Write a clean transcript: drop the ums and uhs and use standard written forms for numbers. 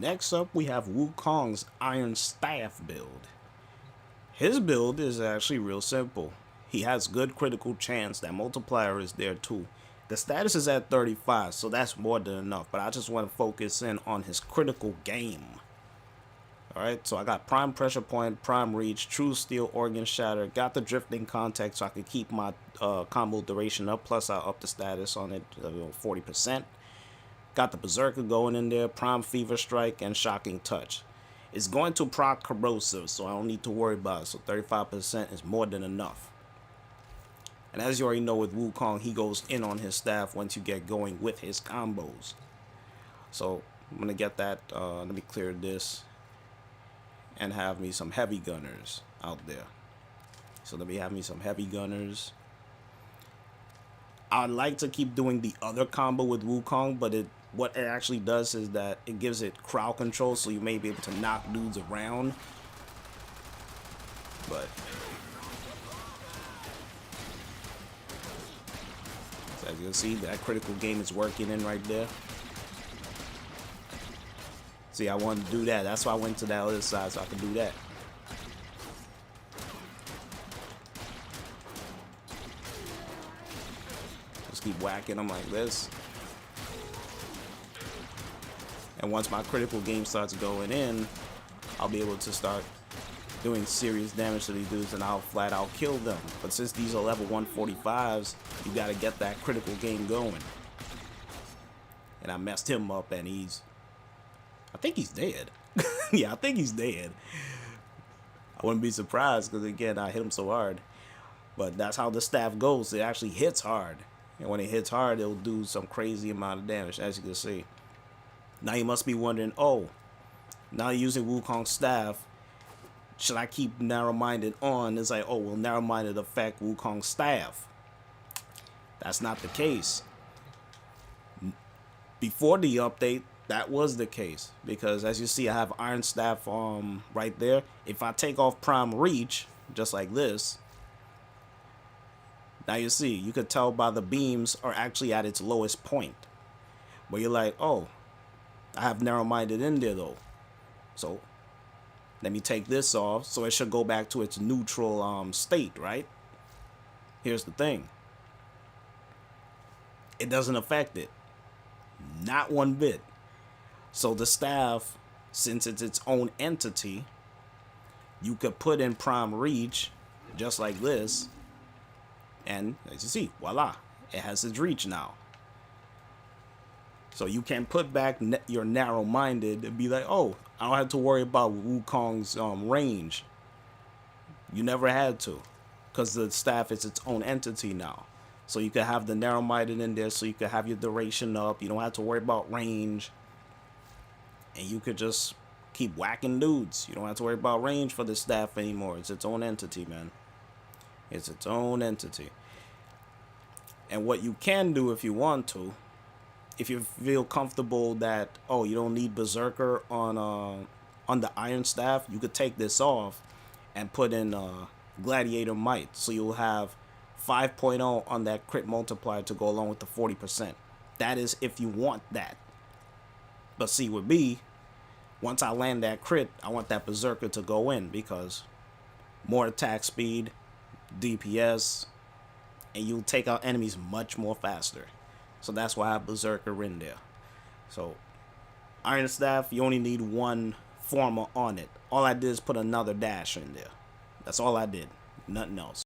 Next up, we have Wukong's Iron Staff build. His build is actually real simple. He has good critical chance. That multiplier is there too. The status is at 35, so that's more than enough. But I just want to focus in on his critical game. Alright, so I got Prime Pressure Point, Prime Reach, True Steel, Organ Shatter. Got the Drifting Contact so I can keep my combo duration up. Plus I up the status on it 40%. Got the Berserker going in there, Prime Fever Strike, and Shocking Touch. It's going to proc Corrosive, so I don't need to worry about it. So 35% is more than enough. And as you already know with Wukong, he goes in on his staff once you get going with his combos. So I'm going to get that, let me clear this. And have me some heavy gunners out there. So let me have me some heavy gunners. I'd like to keep doing the other combo with Wukong, but what it actually does is that it gives it crowd control, so you may be able to knock dudes around. But so as you can see, that critical game is working in right there. See, I wanted to do that. That's why I went to that other side, so I could do that. Just keep whacking them like this. And once my critical game starts going in, I'll be able to start doing serious damage to these dudes, and I'll flat out kill them. But since these are level 145s, you gotta get that critical game going. And I messed him up, and I think he's dead. Yeah, I think he's dead. I wouldn't be surprised because, again, I hit him so hard. But that's how the staff goes. It actually hits hard. And when it hits hard, it'll do some crazy amount of damage, as you can see. Now you must be wondering, oh, now using Wukong's staff, should I keep narrow-minded on? It's like, oh, will narrow-minded affect Wukong's staff? That's not the case. Before the update, that was the case, because as you see, I have Iron Staff right there. If I take off Prime Reach, just like this, now you see, you could tell by the beams are actually at its lowest point. Where you're like, oh, I have narrow-minded in there though. So let me take this off, so it should go back to its neutral state, right? Here's the thing. It doesn't affect it. Not one bit. So the staff, since it's its own entity, you could put in Prime Reach just like this, and as you see, voila, it has its reach now. So you can put back your narrow-minded and be like, oh, I don't have to worry about Wukong's range. You never had to, because the staff is its own entity now. So you can have the narrow-minded in there, so you can have your duration up. You don't have to worry about range. And you could just keep whacking dudes. You don't have to worry about range for the staff anymore. It's its own entity, man. It's its own entity. And what you can do if you want to, if you feel comfortable that, oh, you don't need Berserker on the Iron Staff, you could take this off and put in Gladiator Might. So you'll have 5.0 on that crit multiplier to go along with the 40%. That is if you want that. But see, with me, once I land that crit, I want that Berserker to go in, because more attack speed, DPS, and you'll take out enemies much more faster. So that's why I have Berserker in there. So Iron Staff, you only need one former on it. All I did is put another dash in there. That's all I did. Nothing else.